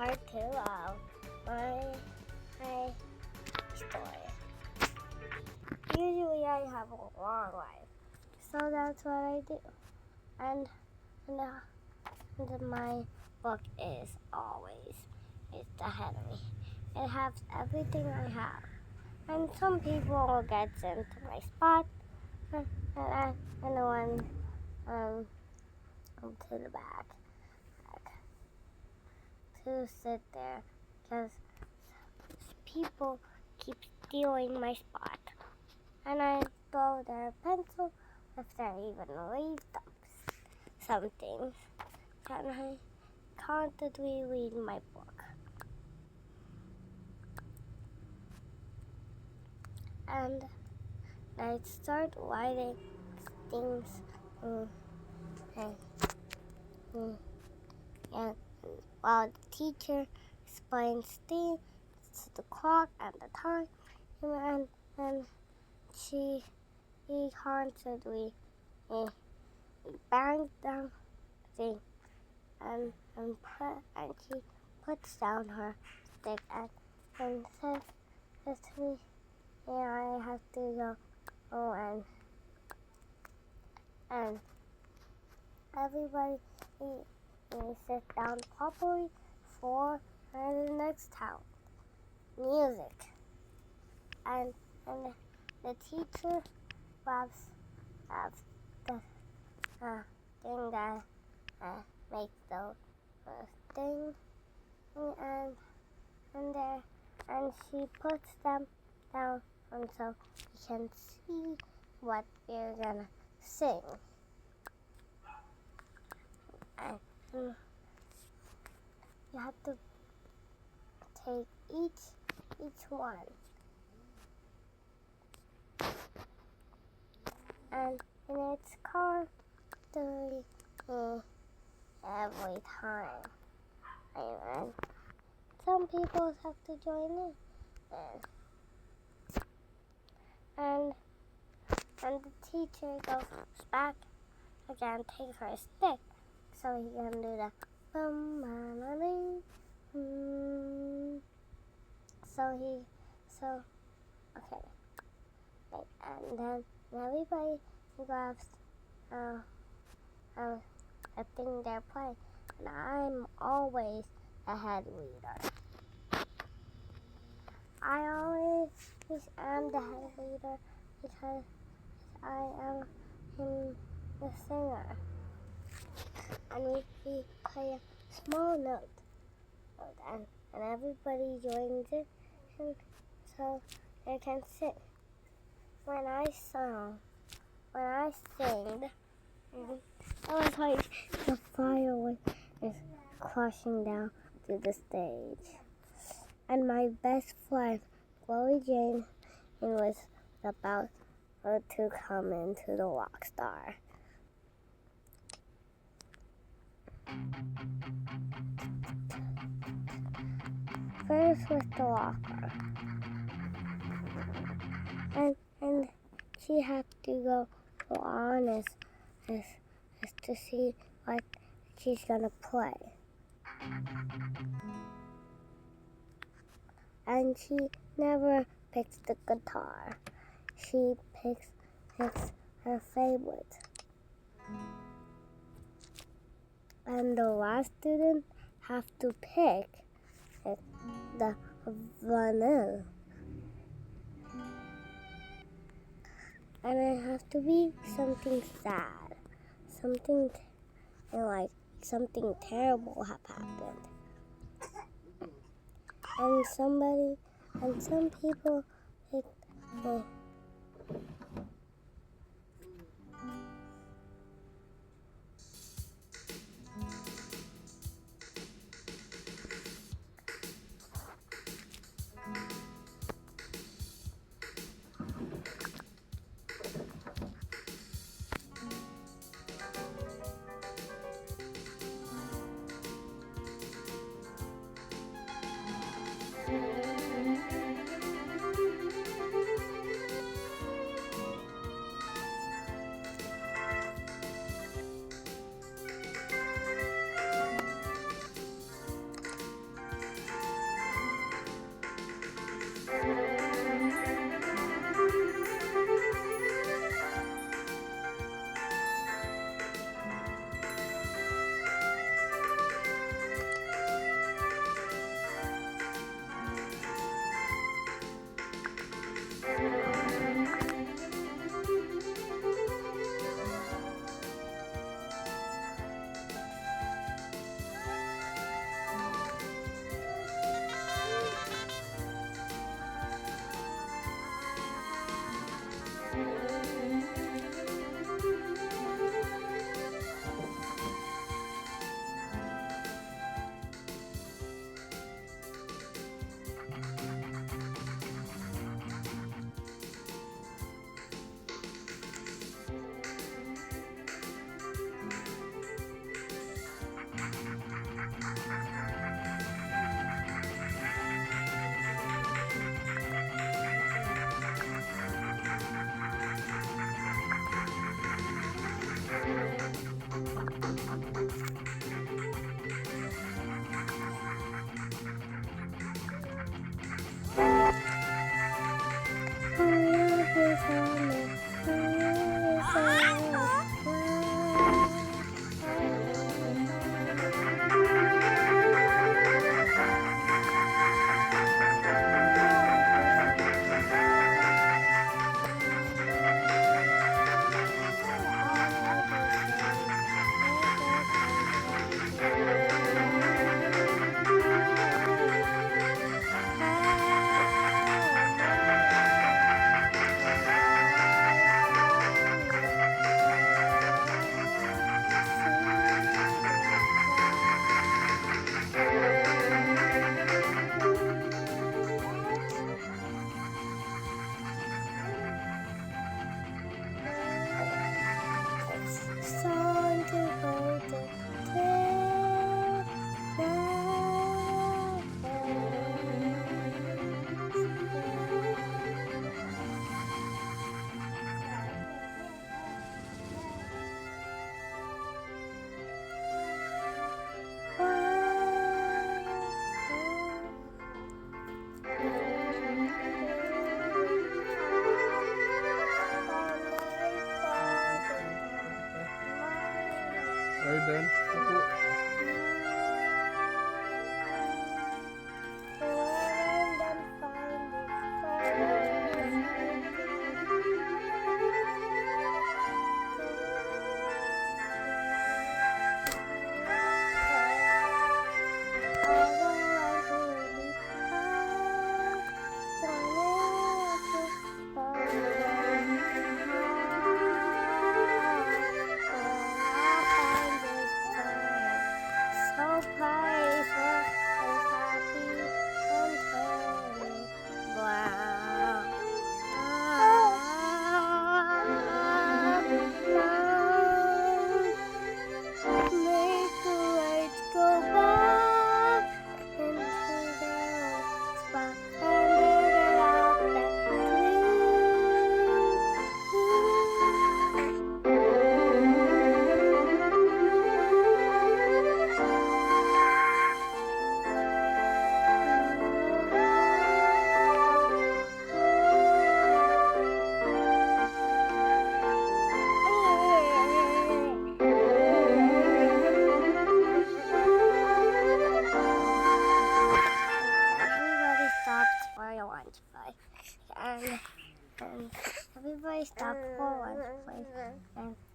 part two of my story. Usually I have a long life, so that's what I do. And my book is always ahead of me. It has everything I have. And some people get into my spot, and the one to the back to sit there because people keep stealing my spot. And I throw their pencil if they even leave some things. And I constantly read my book. And I start writing things and while the teacher explains things to the clock and the time, and she constantly bangs down thing and she puts down her stick and says to me, yeah, I have to go and everybody sit down properly for the next town. Music. And the teacher grabs the thing that makes the thing and she puts them down and so you can see what we're gonna sing. And you have to take each one. And it's constantly every time. And some people have to join in. And the teacher goes back again, takes her stick, so he can do the okay. And then everybody grabs a thing they're playing, and I'm always a head reader. I always am the head reader because I am the singer. And we play a small note, and everybody joins it, and so they can sing. When I sing, it was like the fire was crashing down to the stage. And my best friend, Chloe Jane, was about to come into the rock star. First was the walker. And she had to go on as to see what she's gonna play. And she never picks the guitar. She picks her favorite. And the last student have to pick the violin. And it has to be something sad, something like something terrible have happened. And some people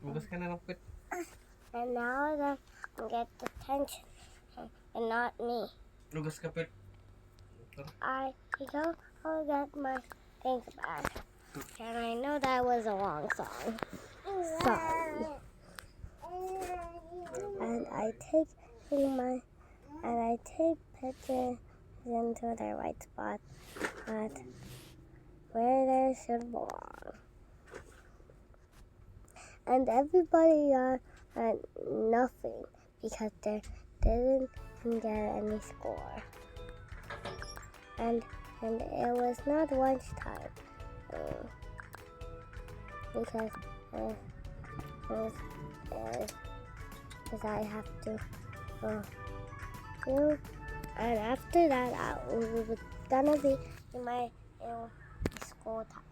Bukas ka na ng pit. And now they get attention and not me. Lugas ka pit. I go get my things back. And I know that was a long song. Sorry. And I take pictures into their right spot, but where they should belong. And everybody got nothing because they didn't get any score. And it was not lunchtime because I have to do. And after that, it was gonna be in my school time.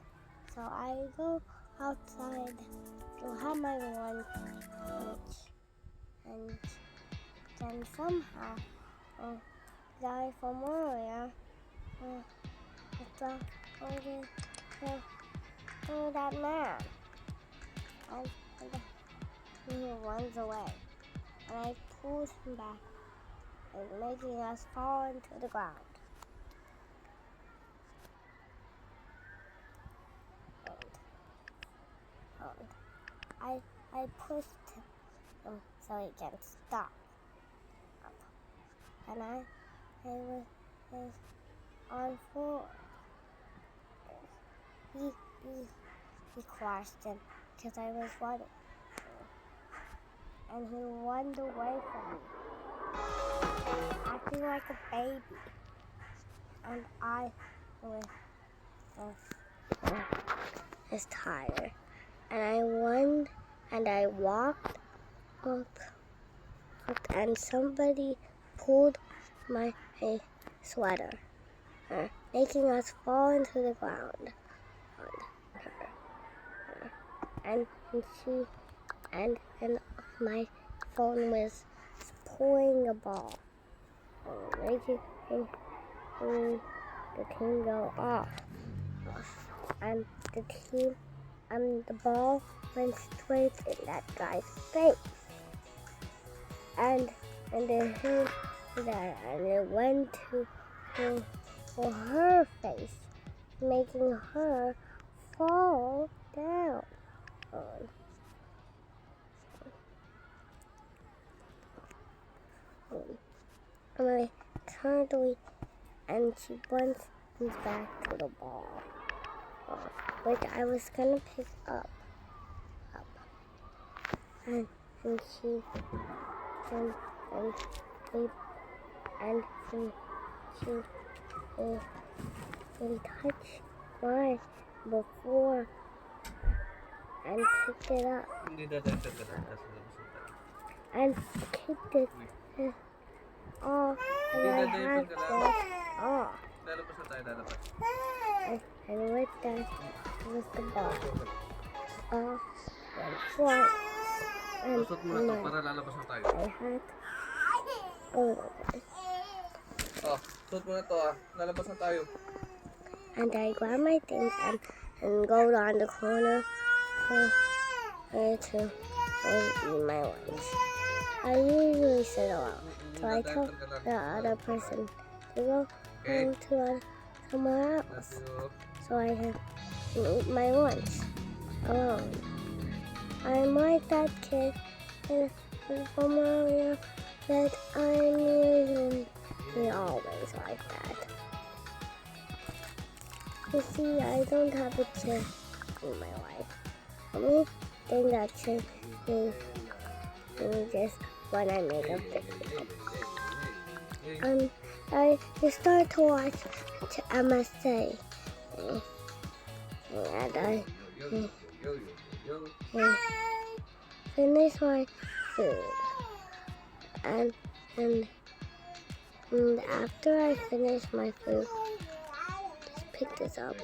So I go outside to have my lunch, and then somehow, guy from earlier, that man, and he runs away, and I pulled him back, and making us fall into the ground. And I pushed him so he can stop. And I was on forward. He crashed him because I was running. And he ran away from me, acting like a baby. And I was tired. And I won, and I walked up, and somebody pulled my sweater, making us fall into the ground. And my phone was pulling a ball, making the team go off, and the ball went straight in that guy's face, and it hit there, and it went to her face, making her fall down. And I turned away, and she went back to the ball, which I was gonna pick up. And she touched mine before and picked it up and kicked it off, and I had it off. And with that was the ball. Flat. And Tusot mo na to para lalabas na tayo. I had Oh, tusot mo na to lalabas na tayo. And I grab my things and go down the corner to eat my lunch. I usually sit around, so I tell the other person to go home to somewhere else, so I can eat my lunch alone. I'm like that kid from earlier that I'm usually always like that. You see, I don't have a chair in my life. The only thing that changed me just when I make a video. I start to watch MSA, and I finish my food, and after I finish my food, just pick this up.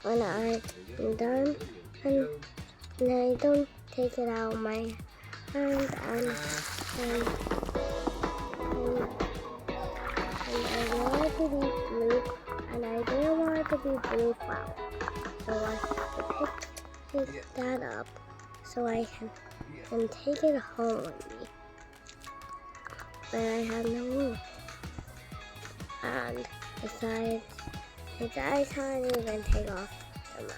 When I'm done, and I don't take it out of my hand, and I want it to be blue, and I didn't want it to be blue flower. So I picked pick that up so I can take it home with me. But I have no room. And besides, I can't even take off the mug.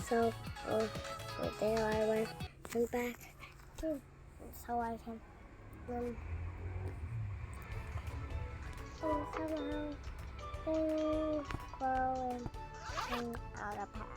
So there I went back to so I can somehow things grow and out of hand.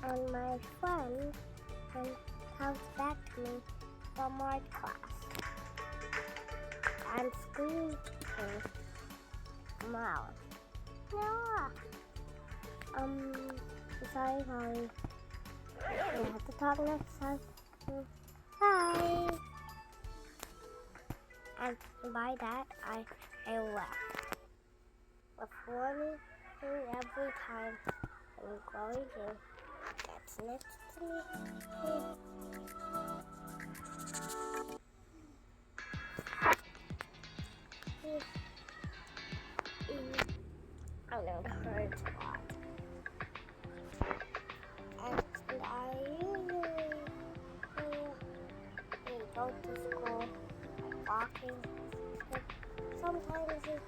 And my friend comes back to me from art class and screams loud. Yeah. Sorry. We have to talk next time. Bye. And by that, I left. Before me, every time I'm going to gets next to me. I know it hurts a lot. And I usually go to school walking. But sometimes it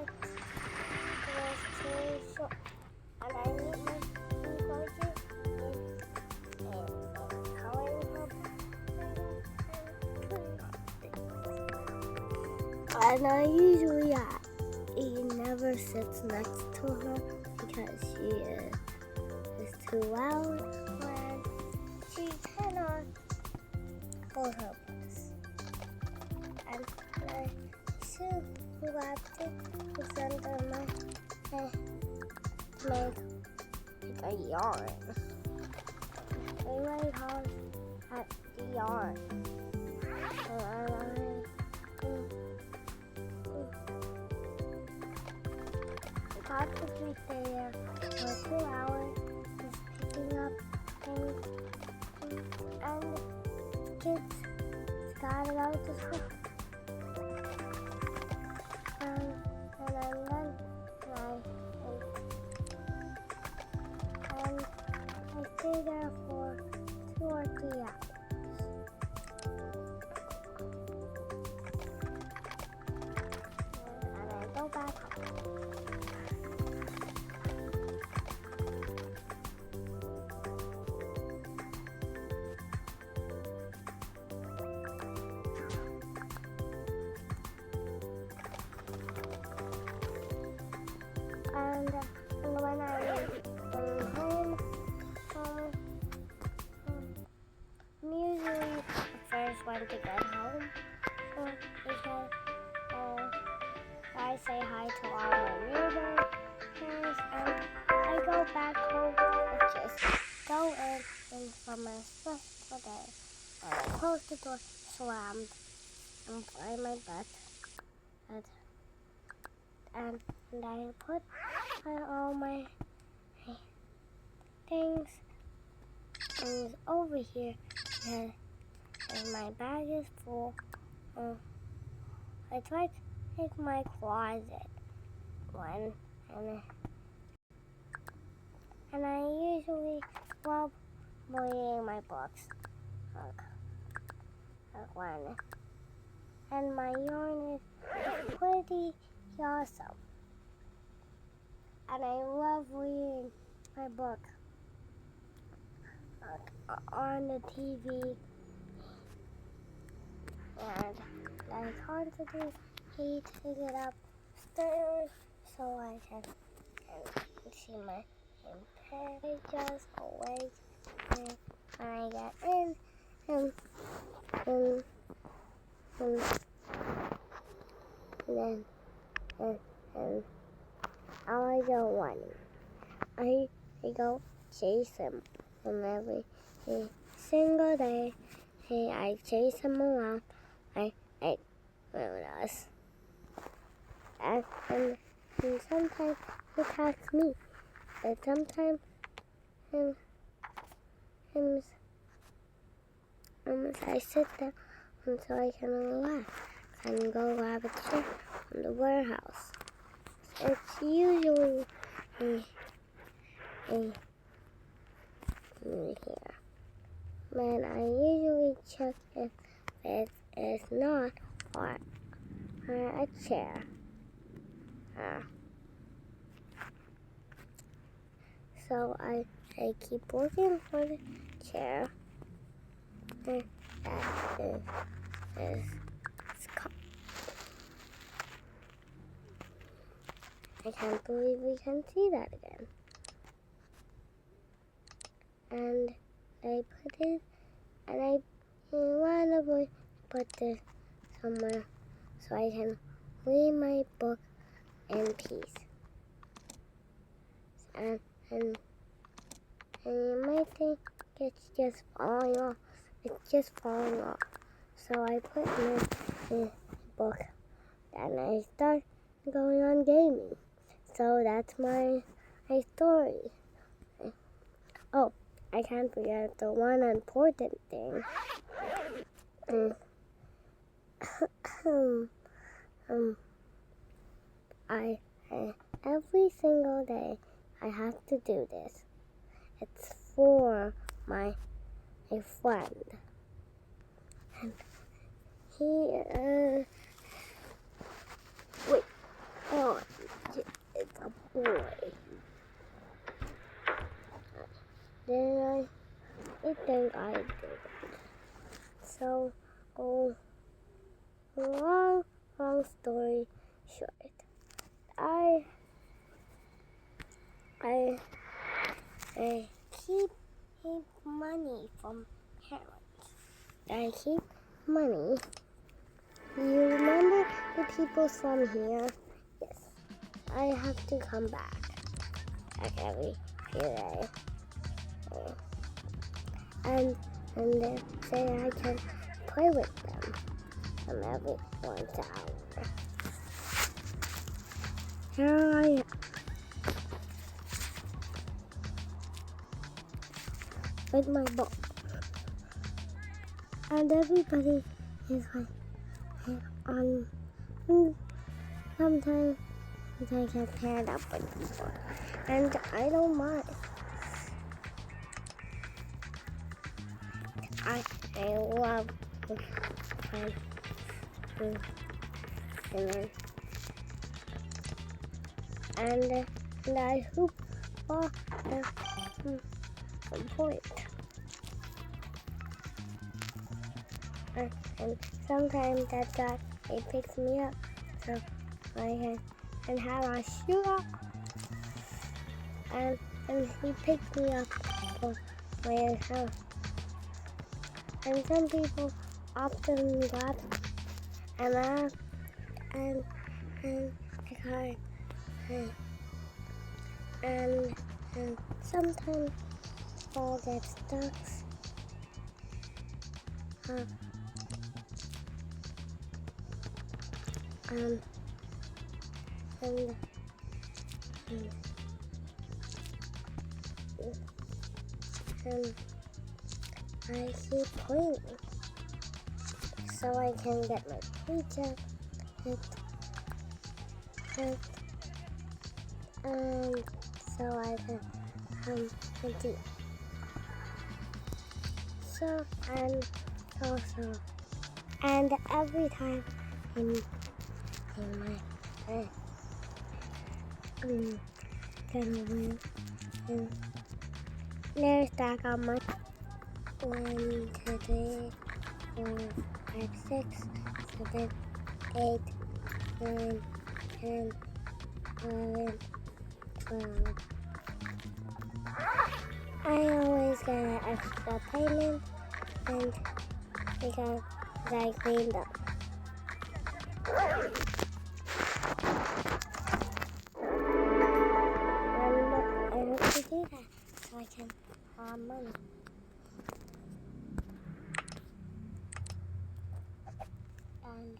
was too short. And I need my coaches in coloring help. And I usually he never sits next to her because she is too loud when she cannot hold her voice. And I soon left it under my make a yarn. I really hard at the yarn. I got to be there for 2 hours, just picking up things, and kids got it out to school. And I'm done. And I stay there for 2 or 3 hours. And I go back home. And when I'm home, I'm usually the first one to get home. Because I say hi to all my neighbors, and I go back home, which is go in from my stressful day. And I close the door, slammed, and find my bed. And I put all my things over here, and my bag is full. I try to take my closet and I usually love reading my books. And my yarn is pretty awesome. And I love reading my book on the TV. And I constantly take it upstairs so I can see my pages awake. And when I get in, and I don't want it. I go chase him, and every single day, I chase him around. I with us, and and sometimes he attacks me. But sometimes him, I sit there until I can relax and go grab a chair from the warehouse. It's usually here. But I usually check if it is not or a chair. So I keep looking for the chair. That is I can't believe we can see that again. And I put it, and I randomly put this somewhere so I can read my book in peace. And you might think it's just falling off. It's just falling off. So I put my book and I start going on gaming. So that's my story. Oh, I can't forget the one important thing. I every single day I have to do this. It's for my friend. And he wait, oh, it's a boy. Then I think I did it. So, long story short, I keep money from parents. I keep money. You remember the people from here? Yes. I have to come back every few days. And then say I can play with them every once an hour. Here I am. With my book. And everybody is like on sometimes I get paired up with people. And I don't mind. I love and I hoop for the point. And sometimes that guy, he picks me up so I can have a shoot. And he picked me up for my house. And some people often got and sometimes all get stuck. And I keep playing so I can get my paycheck and so I can continue. So and also and every time in my get away and there's that on my 1, 2, 3, 4, 5, 6, 7, 8, 9, 10, 11, 12. I always get an extra payment and because I cleaned up. And I hope to do that so I can have money. And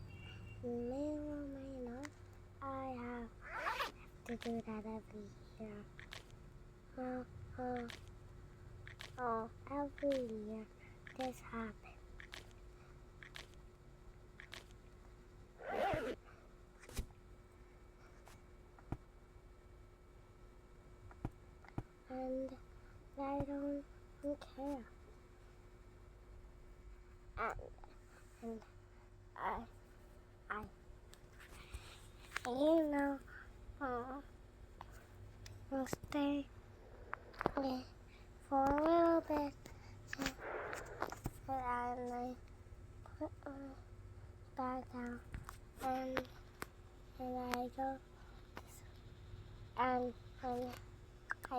may or may not, I have do that every year. Every year this happens. And I don't care. And you know, I'll stay for a little bit, and I put my bag down, and I go, and I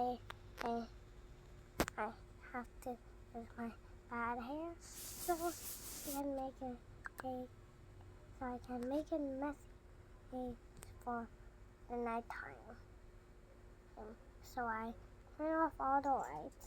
have to use my bad hair, so I can make it messy for the nighttime. So I turn off all the lights.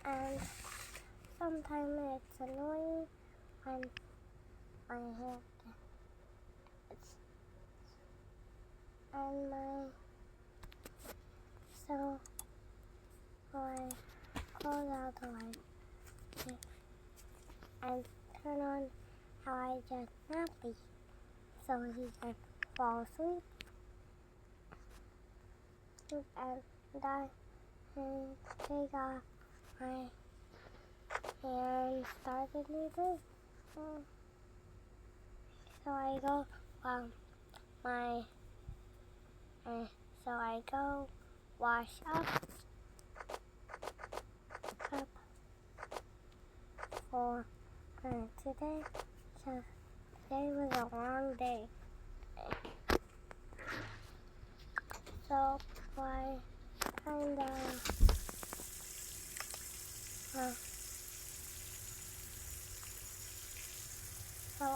And sometimes it's annoying when my hair gets and so I close out the light and turn on how I just nappy so he can fall asleep. And I take off my hair and start a new day. So I go so I go wash up for today. So today was a long day. So I kind of so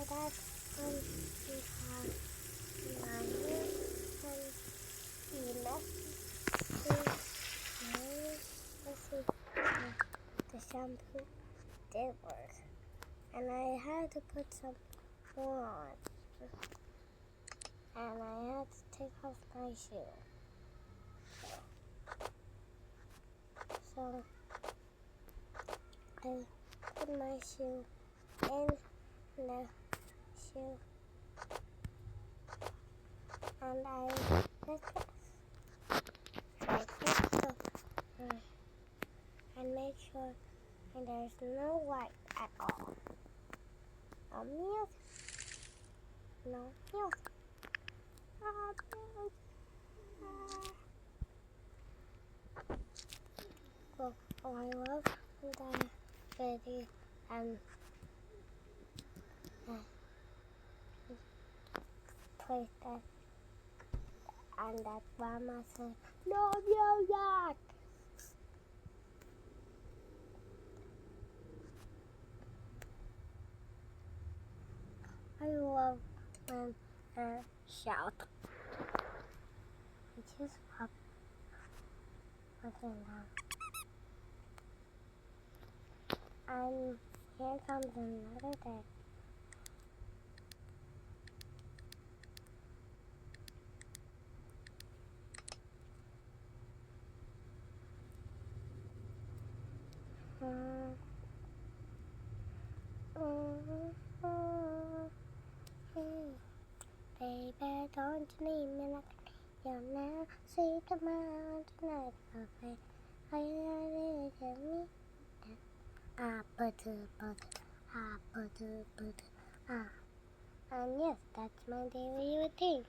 that's when we have my hair and the the shampoo did work, and I had to put some more on, and I had to take off my shoe. So I put my shoe in the shoe, and I and make sure and there's no light at all. No music. No music. Well, I love the video place that and that grandma said, no music. I love when shout. It just popped down. And here comes another day. Baby, don't you need me like you'll never see tomorrow tonight? Okay, are you ready to get me? And yes, that's my daily routine.